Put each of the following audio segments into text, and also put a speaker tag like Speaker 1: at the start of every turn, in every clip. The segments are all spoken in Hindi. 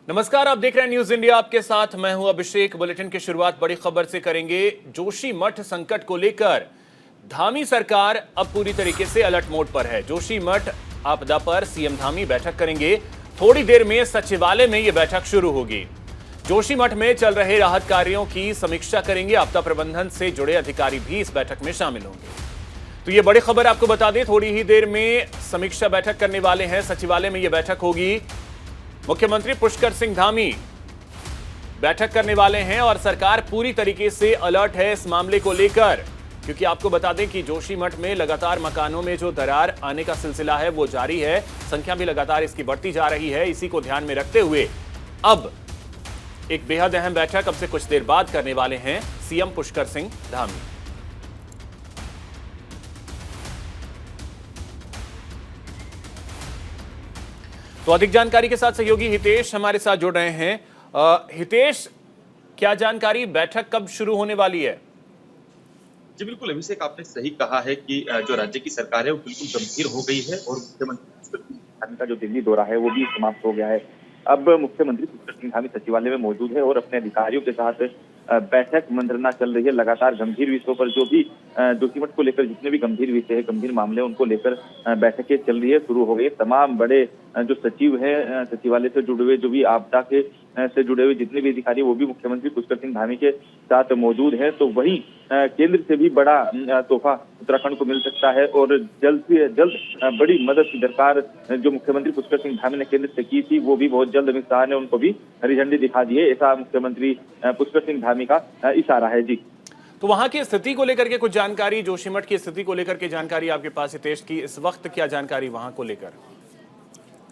Speaker 1: नमस्कार, आप देख रहे हैं न्यूज इंडिया। आपके साथ मैं हूं अभिषेक। बुलेटिन की शुरुआत बड़ी खबर से करेंगे। जोशीमठ संकट को लेकर धामी सरकार अब पूरी तरीके से अलर्ट मोड पर है। जोशीमठ आपदा पर सीएम धामी बैठक करेंगे। थोड़ी देर में सचिवालय में यह बैठक शुरू होगी। जोशीमठ में चल रहे राहत कार्यों की समीक्षा करेंगे। आपदा प्रबंधन से जुड़े अधिकारी भी इस बैठक में शामिल होंगे। तो ये बड़ी खबर आपको बता दें, थोड़ी ही देर में समीक्षा बैठक करने वाले हैं। सचिवालय में यह बैठक होगी। मुख्यमंत्री पुष्कर सिंह धामी बैठक करने वाले हैं और सरकार पूरी तरीके से अलर्ट है इस मामले को लेकर, क्योंकि आपको बता दें कि जोशीमठ में लगातार मकानों में जो दरार आने का सिलसिला है वो जारी है। संख्या भी लगातार इसकी बढ़ती जा रही है। इसी को ध्यान में रखते हुए अब एक बेहद अहम बैठक अब से कुछ देर बाद करने वाले हैं सीएम पुष्कर सिंह धामी। तो अधिक जानकारी के साथ सहयोगी हितेश हमारे साथ जुड़ रहे हैं। हितेश, क्या जानकारी, बैठक कब शुरू होने वाली है?
Speaker 2: जी बिल्कुल अभिषेक, आपने सही कहा है कि जो राज्य की सरकार है वो बिल्कुल गंभीर हो गई है और मुख्यमंत्री पुष्कर सिंह धामी का जो दिल्ली दौरा है वो भी समाप्त हो गया है। अब मुख्यमंत्री पुष्कर सिंह धामी सचिवालय में मौजूद है और अपने अधिकारियों के साथ बैठक मंत्रणा चल रही है। लगातार गंभीर विषयों पर जो भी जोशीमठ को लेकर जितने भी गंभीर विषय है, गंभीर मामले उनको लेकर बैठकें चल रही है, शुरू हो गई। तमाम बड़े जो सचिव हैं सचिवालय से जुड़े हुए, जो भी आपदा के से जुड़े हुए जितने भी अधिकारी, वो भी मुख्यमंत्री पुष्कर सिंह धामी के साथ मौजूद है। तो वही केंद्र से भी बड़ा तोहफा उत्तराखंड को मिल सकता है और जल्द से जल्द बड़ी मदद की दरकार जो मुख्यमंत्री पुष्कर सिंह धामी ने केंद्र से की थी, वो भी बहुत जल्द अमित शाह ने उनको भी हरी झंडी दिखा दी है। ऐसा मुख्यमंत्री पुष्कर सिंह धामी का इशारा है। जी,
Speaker 1: तो वहां की स्थिति को लेकर के कुछ जानकारी, जोशीमठ की स्थिति को लेकर के जानकारी आपके पास हितेश की इस वक्त क्या जानकारी वहां को लेकर?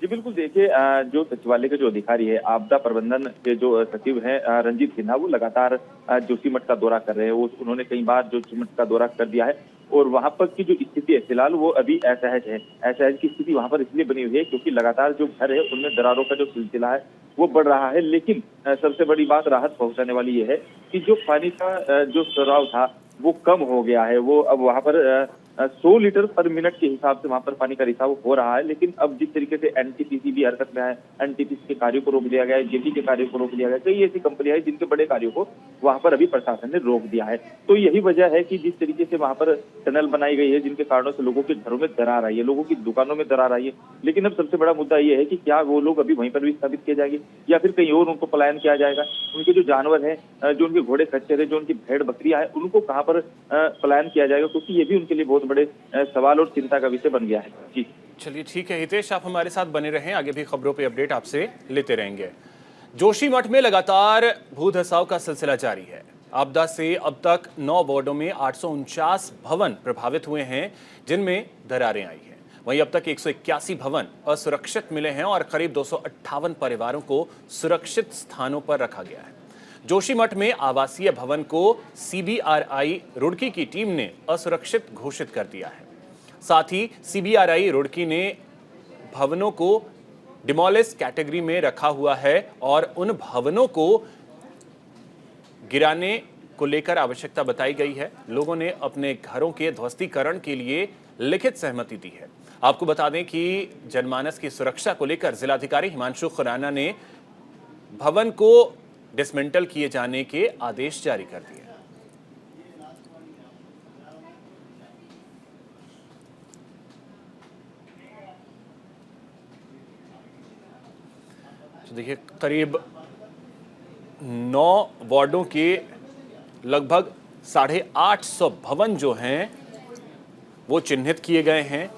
Speaker 2: जी बिल्कुल, देखिए जो सचिवालय के जो अधिकारी है, आपदा प्रबंधन के जो सचिव हैं रंजीत सिन्हा, वो लगातार जोशीमठ का दौरा कर रहे हैं। वो उन्होंने कई बार जोशीमठ का दौरा कर दिया है और वहां पर की जो स्थिति है फिलहाल वो अभी असहज है। असहज की स्थिति वहां पर इसलिए बनी हुई है क्योंकि लगातार जो घर है उनमें दरारों का जो सिलसिला है वो बढ़ रहा है। लेकिन सबसे बड़ी बात राहत पहुंचाने वाली ये है कि जो पानी का जो स्राव था वो कम हो गया है। वो अब वहां पर 100 लीटर पर मिनट के हिसाब से वहां पर पानी का रिसाव हो रहा है। लेकिन अब जिस तरीके से एनटीपीसी भी हरकत में है, एनटीपीसी के कार्यों को रोक दिया गया है, जेपी के कार्यों को रोक दिया गया है। कई ऐसी कंपनियां हैं जिनके बड़े कार्यों को वहां पर अभी प्रशासन ने रोक दिया है। तो यही वजह है कि जिस तरीके से वहां पर टनल बनाई गई है, जिनके कारणों से लोगों के घरों में दरार आई है, लोगों की दुकानों में दरार आई है। लेकिन अब सबसे बड़ा मुद्दा ये है कि क्या वो लोग अभी वहीं पर भी स्थापित किए जाएंगे या फिर कहीं और उनको पलायन किया जाएगा। उनके जो जानवर है, जो उनके घोड़े खच्चर है, जो उनकी भेड़ बकरियां है, उनको कहाँ पर पलायन किया जाएगा, क्योंकि ये भी उनके लिए बहुत बड़े सवाल और चिंता का विषय बन गया है। जी
Speaker 1: चलिए ठीक है हितेश, आप हमारे साथ बने रहें, आगे भी खबरों पे अपडेट आपसे लेते रहेंगे। जोशीमठ में लगातार भू धसाव का सिलसिला जारी है। आपदा से अब तक 9 वार्डों में 849 भवन प्रभावित हुए हैं, जिनमें दरारें आई हैं। वहीं अब तक 181 भवन असुरक्षित मिले हैं और करीब 258 परिवारों को सुरक्षित स्थानों पर रखा गया है। जोशीमठ में आवासीय भवन को सीबीआरआई रुड़की की टीम ने असुरक्षित घोषित कर दिया है। साथ ही सीबीआरआई रुड़की ने भवनों को डिमोलिश कैटेगरी में रखा हुआ है और उन भवनों को गिराने को लेकर आवश्यकता बताई गई है। लोगों ने अपने घरों के ध्वस्तीकरण के लिए लिखित सहमति दी है। आपको बता दें कि जनमानस की सुरक्षा को लेकर जिलाधिकारी हिमांशु खुराना ने भवन को डिसमेंटल किए जाने के आदेश जारी कर दिए। तो देखिए, करीब 9 वार्डों के लगभग 850 भवन जो हैं वो चिन्हित किए गए हैं।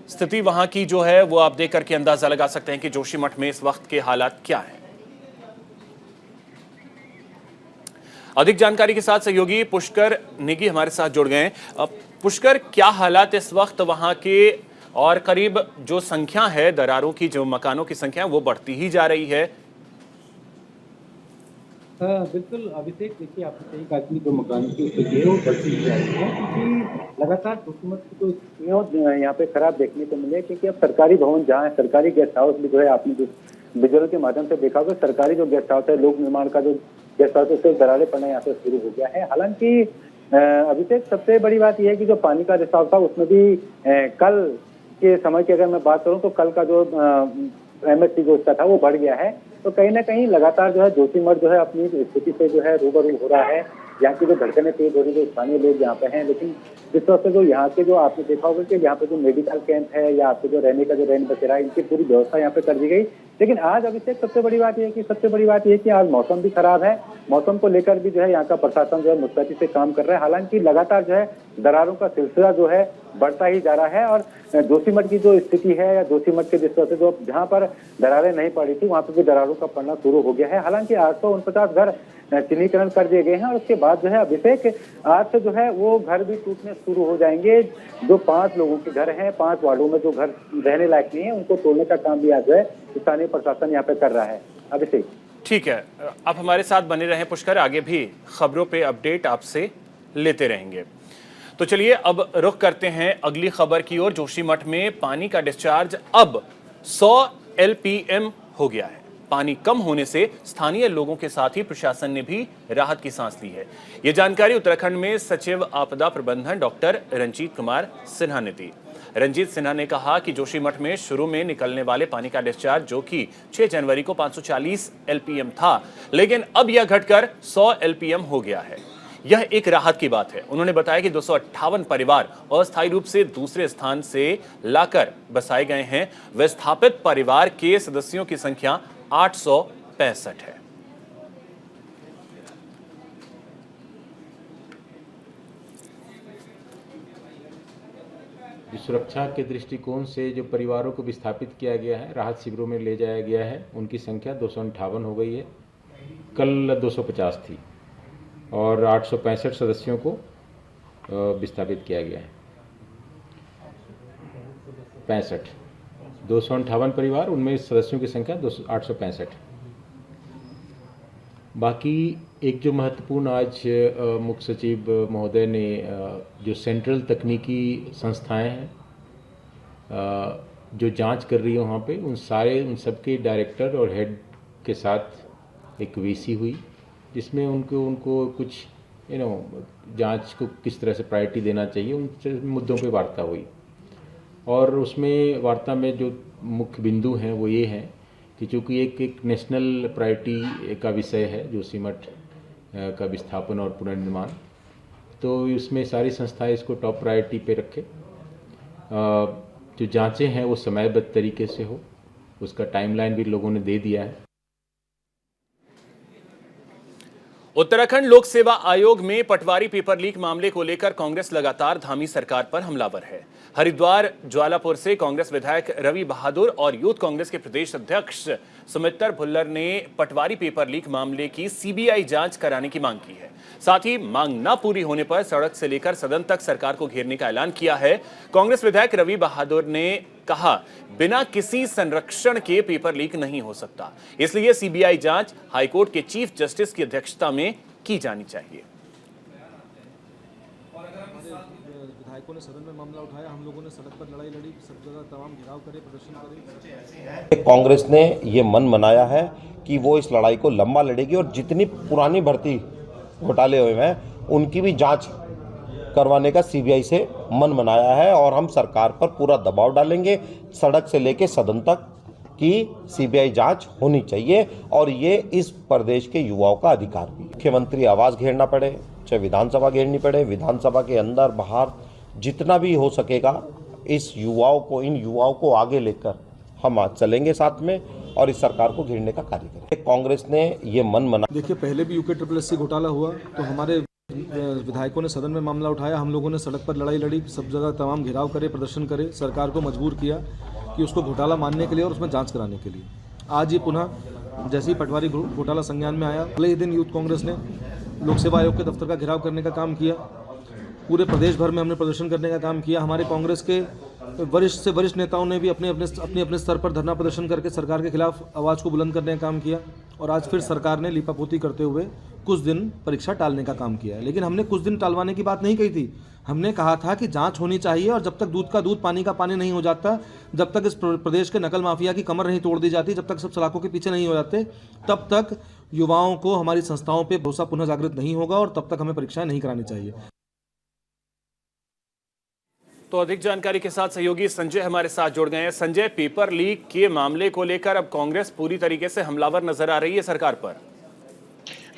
Speaker 1: स्थिति वहां की जो है वो आप देख करके अंदाजा लगा सकते हैं कि जोशीमठ में इस वक्त के हालात क्या हैं। अधिक जानकारी के साथ सहयोगी पुष्कर नेगी हमारे साथ जुड़ गए हैं। पुष्कर, क्या हालात इस वक्त वहां के, और करीब जो संख्या है दरारों की, जो मकानों की संख्या है वो बढ़ती ही जा रही है?
Speaker 3: बिल्कुल अभिषेक, देखिए आपने सही कहा कि जो मकान की स्थिति है वो बढ़ती ही जा रही है, क्योंकि लगातार जोशीमठ की जो स्थितियाँ यहाँ पे खराब देखने को मिले। क्योंकि अब सरकारी भवन जहाँ सरकारी गेस्ट हाउस भी जो है, आपने जो विजुअल के माध्यम से देखा होगा, सरकारी जो गेस्ट हाउस है, लोक निर्माण का जो गेस्ट हाउस है, उससे दरारें पड़ना यहाँ पे शुरू हो गया है। हालांकि अभिषेक, सबसे बड़ी बात यह है कि जो पानी का रिसाव था उसमें भी कल के समय की अगर मैं बात करूं तो कल का जो MSC जो उसका था वो बढ़ गया है। तो कहीं ना कहीं लगातार जो है जोशीमठ जो है अपनी स्थिति से जो है रूबरू हो रहा है। यहाँ की जो धड़कनें तेज हो रही है, जो स्थानीय लोग यहाँ पे हैं, लेकिन जिस तरह से जो यहाँ के जो आपने देखा होगा कि यहाँ पे जो मेडिकल कैंप है या आपके जो रहने का जो रैन बसेरा है, इनकी पूरी व्यवस्था यहाँ पे कर दी गई। लेकिन आज अभिषेक सबसे बड़ी बात यह है कि आज मौसम भी खराब है। मौसम को लेकर भी जो है यहाँ का प्रशासन जो है मुस्तैदी से काम कर रहा है। हालांकि लगातार जो है दरारों का सिलसिला जो है बढ़ता ही जा रहा है और जोशीमठ की जो स्थिति है या जोशीमठ के जिस तरह से जो जहाँ पर दरारें नहीं पड़ी थी वहाँ पर भी दरारों का पड़ना शुरू हो गया है। हालांकि 849 घर चिन्हीकरण कर दिए गए हैं और उसके बाद जो है अभिषेक आज से जो है वो घर भी टूटने शुरू हो जाएंगे। जो 5 लोगों के घर हैं, 5 वार्डों में जो घर रहने लायक नहीं है, उनको तोड़ने का काम भी आज जो है स्थानीय प्रशासन यहाँ पे कर रहा है। अभिषेक,
Speaker 1: ठीक है, आप हमारे साथ बने रहें पुष्कर, आगे भी खबरों पे अपडेट आपसे लेते रहेंगे। तो चलिए अब रुख करते हैं अगली खबर की ओर। जोशीमठ में पानी का डिस्चार्ज अब 100 LPM हो गया है। पानी कम होने से स्थानीय लोगों के साथ ही प्रशासन ने भी राहत की सांस ली है। ये जानकारी उत्तराखंड में सचिव आपदा प्रबंधन डॉक्टर रंजीत कुमार सिन्हा ने दी। रंजीत सिन्हा ने कहा कि जोशीमठ में शुरू में निकलने वाले पानी का डिस्चार्ज जो कि 6 जनवरी को 540 LPM था, लेकिन अब यह घटकर 100 LPM हो गया है। यह एक राहत की बात है। उन्होंने बताया कि 258 परिवार अस्थायी रूप से दूसरे स्थान से लाकर बसाए गए हैं। विस्थापित परिवार के सदस्यों की संख्या 865 है।
Speaker 4: सुरक्षा के दृष्टिकोण से जो परिवारों को विस्थापित किया गया है, राहत शिविरों में ले जाया गया है, उनकी संख्या 258 हो गई है। कल 250 थी और 865 सदस्यों को विस्थापित किया गया है। 65 258 परिवार, उनमें सदस्यों की संख्या 865। बाकी एक जो महत्वपूर्ण आज मुख्य सचिव महोदय ने जो सेंट्रल तकनीकी संस्थाएं हैं जो जांच कर रही है वहाँ पे, उन सबके डायरेक्टर और हेड के साथ एक वीसी हुई, जिसमें उनको कुछ जांच को किस तरह से प्रायोरिटी देना चाहिए उन मुद्दों पे वार्ता हुई। और उसमें वार्ता में जो मुख्य बिंदु हैं वो ये हैं कि चूँकि एक नेशनल प्रायोरिटी का विषय है जोशीमठ का विस्थापन और पुनर्निर्माण, तो इसमें सारी संस्थाएं इसको टॉप प्रायोरिटी पे रखें। जो जांचें हैं वो समयबद्ध तरीके से हो, उसका टाइमलाइन भी लोगों ने दे दिया है।
Speaker 1: उत्तराखंड लोक सेवा आयोग में पटवारी पेपर लीक मामले को लेकर कांग्रेस लगातार धामी सरकार पर हमलावर है। हरिद्वार ज्वालापुर से कांग्रेस विधायक रवि बहादुर और यूथ कांग्रेस के प्रदेश अध्यक्ष सुमित्र भुल्लर ने पटवारी पेपर लीक मामले की CBI जांच कराने की मांग की है। साथ ही मांग न पूरी होने पर सड़क से लेकर सदन तक सरकार को घेरने का ऐलान किया है। कांग्रेस विधायक रवि बहादुर ने कहा, बिना किसी संरक्षण के पेपर लीक नहीं हो सकता, इसलिए CBI जांच हाईकोर्ट के चीफ जस्टिस की अध्यक्षता में की जानी चाहिए।
Speaker 5: विधायकों ने सदन में मामला उठाया, हम लोगों ने सड़क पर लड़ाई लड़ी, सब जगह तमाम घेराव करे, प्रदर्शन करे।
Speaker 6: कांग्रेस ने ये मन बनाया है कि वो इस लड़ाई को लंबा लड़ेगी और जितनी पुरानी भर्ती घोटाले हुए हैं उनकी भी जांच करवाने का CBI से मन बनाया है और हम सरकार पर पूरा दबाव डालेंगे। सड़क से लेकर सदन तक की CBI जांच होनी चाहिए और ये इस प्रदेश के युवाओं का अधिकार भी। मुख्यमंत्री आवास घेरना पड़े, चाहे विधानसभा घेरनी पड़े, विधानसभा के अंदर बाहर जितना भी हो सकेगा इन युवाओं को आगे लेकर हम आज चलेंगे साथ में और इस सरकार को घेरने का कार्य करेंगे। कांग्रेस ने ये मन बना।
Speaker 5: देखिए, पहले भी UKSSC घोटाला हुआ तो हमारे विधायकों ने सदन में मामला उठाया, हम लोगों ने सड़क पर लड़ाई लड़ी, सब जगह तमाम घेराव करे, प्रदर्शन करे, सरकार को मजबूर किया कि उसको घोटाला मानने के लिए और उसमें जांच कराने के लिए। आज ये पुनः जैसे ही पटवारी घोटाला संज्ञान में आया, अगले ही दिन यूथ कांग्रेस ने लोक सेवा आयोग के दफ्तर का घेराव करने का काम किया। पूरे प्रदेश भर में हमने प्रदर्शन करने का काम किया। हमारे कांग्रेस के वरिष्ठ से वरिष्ठ नेताओं ने भी अपने स्तर पर धरना प्रदर्शन करके सरकार के खिलाफ आवाज़ को बुलंद करने का काम किया और आज फिर सरकार ने लीपापोती करते हुए कुछ दिन परीक्षा टालने का काम किया है। लेकिन हमने कुछ दिन टालवाने की बात नहीं कही थी, हमने कहा था कि जांच होनी चाहिए और जब तक दूध का दूध पानी का पानी नहीं हो जाता, जब तक इस प्रदेश के नकल माफिया की कमर नहीं तोड़ दी जाती, जब तक सब सलाखों के पीछे नहीं हो जाते, तब तक युवाओं को हमारी संस्थाओं पर भरोसा पुनः जागृत नहीं होगा और तब तक हमें परीक्षाएं नहीं करानी चाहिए।
Speaker 1: तो अधिक जानकारी के साथ सहयोगी संजय हमारे साथ जुड़ गए हैं। संजय, पेपर लीक के मामले को लेकर अब कांग्रेस पूरी तरीके से हमलावर नजर आ रही है सरकार पर।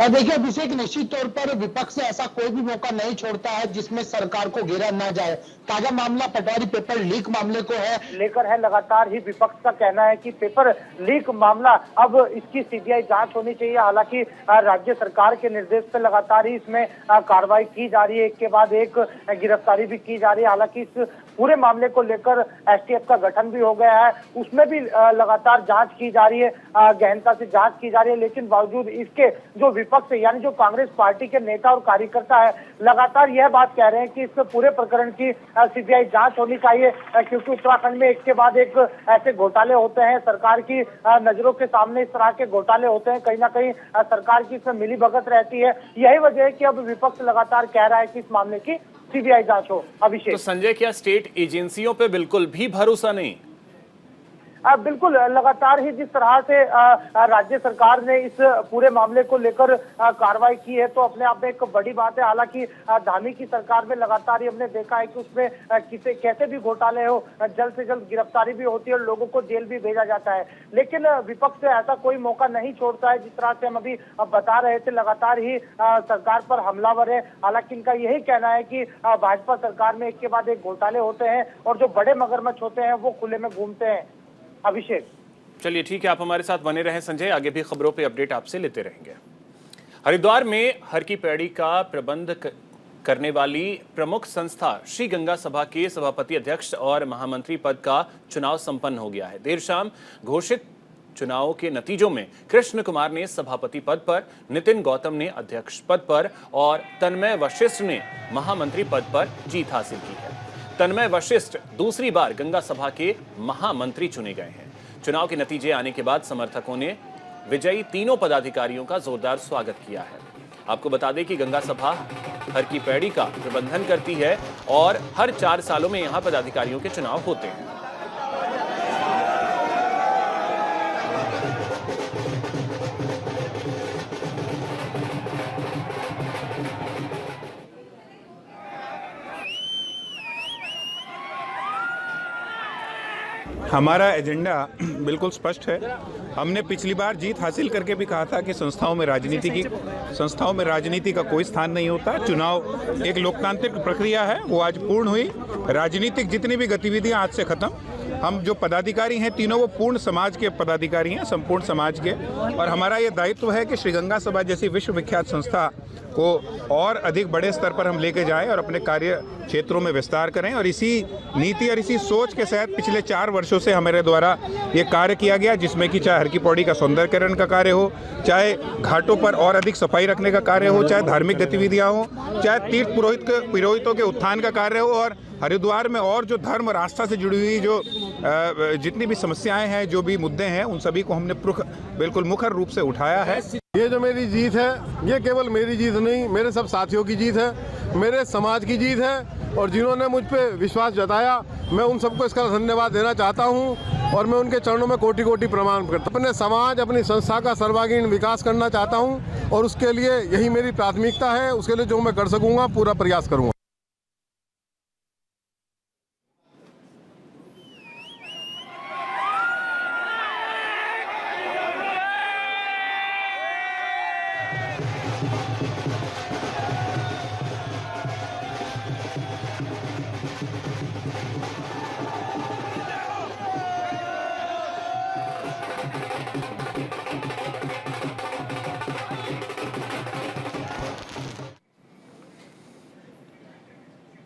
Speaker 7: देखिए अभिषेक, निश्चित तौर पर विपक्ष ऐसा कोई भी मौका नहीं छोड़ता है जिसमें सरकार को घेरा ना जाए। ताजा मामला पटवारी पेपर लीक मामले को लेकर है। लगातार ही विपक्ष का कहना है कि पेपर लीक मामला अब इसकी सीबीआई जांच होनी चाहिए। हालांकि राज्य सरकार के निर्देश पर लगातार ही इसमें कार्रवाई की जा रही है, एक के बाद एक गिरफ्तारी भी की जा रही है। हालांकि इस पूरे मामले को लेकर एसटीएफ का गठन भी हो गया है, उसमें भी लगातार जांच की जा रही है, गहनता से जांच की जा रही है। लेकिन बावजूद इसके जो विपक्ष यानी जो कांग्रेस पार्टी के नेता और कार्यकर्ता है, लगातार यह बात कह रहे हैं कि इस पूरे प्रकरण की सीबीआई जांच होनी चाहिए, क्योंकि उत्तराखंड में एक के बाद एक ऐसे घोटाले होते हैं, सरकार की नजरों के सामने इस तरह के घोटाले होते हैं, कहीं ना कहीं सरकार की इसमें मिलीभगत रहती है। यही वजह है कि अब विपक्ष लगातार कह रहा है कि इस मामले की सीबीआई जांच हो। अभिषेक,
Speaker 1: तो संजय, क्या स्टेट एजेंसियों पे बिल्कुल भी भरोसा नहीं?
Speaker 7: बिल्कुल, लगातार ही जिस तरह से राज्य सरकार ने इस पूरे मामले को लेकर कार्रवाई की है, तो अपने आप में एक बड़ी बात है। हालांकि धामी की सरकार में लगातार ही हमने देखा है कि उसमें कैसे भी घोटाले हो, जल्द से जल्द गिरफ्तारी भी होती है और लोगों को जेल भी भेजा जाता है। लेकिन विपक्ष ऐसा कोई मौका नहीं छोड़ता है। जिस तरह से हम अभी बता रहे थे, लगातार ही सरकार पर हमलावर है। हालांकि इनका यही कहना है कि भाजपा सरकार में एक के बाद एक घोटाले होते हैं और जो बड़े मगरमच्छ होते हैं वो खुले में घूमते हैं। अभिषेक,
Speaker 1: चलिए ठीक है, आप हमारे साथ बने रहें संजय, आगे भी खबरों पे अपडेट आपसे लेते रहेंगे। हरिद्वार में हर की पैड़ी का प्रबंध करने वाली प्रमुख संस्था श्री गंगा सभा के सभापति, अध्यक्ष और महामंत्री पद का चुनाव संपन्न हो गया है। देर शाम घोषित चुनावों के नतीजों में कृष्ण कुमार ने सभापति पद पर, नितिन गौतम ने अध्यक्ष पद पर और तन्मय वशिष्ठ ने महामंत्री पद पर जीत हासिल की है। तन्मय वशिष्ठ दूसरी बार गंगा सभा के महामंत्री चुने गए हैं। चुनाव के नतीजे आने के बाद समर्थकों ने विजयी तीनों पदाधिकारियों का जोरदार स्वागत किया है। आपको बता दें कि गंगा सभा हर की पैड़ी का प्रबंधन करती है और हर 4 सालों में यहां पदाधिकारियों के चुनाव होते हैं।
Speaker 8: हमारा एजेंडा बिल्कुल स्पष्ट है। हमने पिछली बार जीत हासिल करके भी कहा था कि संस्थाओं में राजनीति का कोई स्थान नहीं होता। चुनाव एक लोकतांत्रिक प्रक्रिया है, वो आज पूर्ण हुई। राजनीतिक जितनी भी गतिविधियां आज से खत्म। हम जो पदाधिकारी हैं तीनों, वो पूर्ण समाज के पदाधिकारी हैं, संपूर्ण समाज के। और हमारा ये दायित्व है कि श्री गंगा सभा जैसी विश्व विख्यात संस्था को और अधिक बड़े स्तर पर हम लेके जाएं और अपने कार्य क्षेत्रों में विस्तार करें। और इसी नीति और इसी सोच के साथ पिछले 4 वर्षों से हमारे द्वारा ये कार्य किया गया, जिसमें कि चाहे हर की पौड़ी का सौंदर्यकरण का कार्य हो, चाहे घाटों पर और अधिक सफाई रखने का कार्य हो, चाहे धार्मिक गतिविधियाँ हो, चाहे तीर्थ पुरोहितों के उत्थान का कार्य हो, और हरिद्वार में और जो धर्म और आस्था से जुड़ी हुई जो जितनी भी समस्याएं हैं, जो भी मुद्दे हैं, उन सभी को हमने बिल्कुल मुखर रूप से उठाया है।
Speaker 9: ये जो मेरी जीत है, ये केवल मेरी जीत नहीं, मेरे सब साथियों की जीत है, मेरे समाज की जीत है। और जिन्होंने मुझ पे विश्वास जताया, मैं उन सबको इसका धन्यवाद देना चाहता हूं और मैं उनके चरणों में कोटि कोटि प्रणाम करता हूं। अपने समाज, अपनी संस्था का सर्वांगीण विकास करना चाहता हूं और उसके लिए यही मेरी प्राथमिकता है। उसके लिए जो मैं कर सकूंगा पूरा प्रयास करूंगा।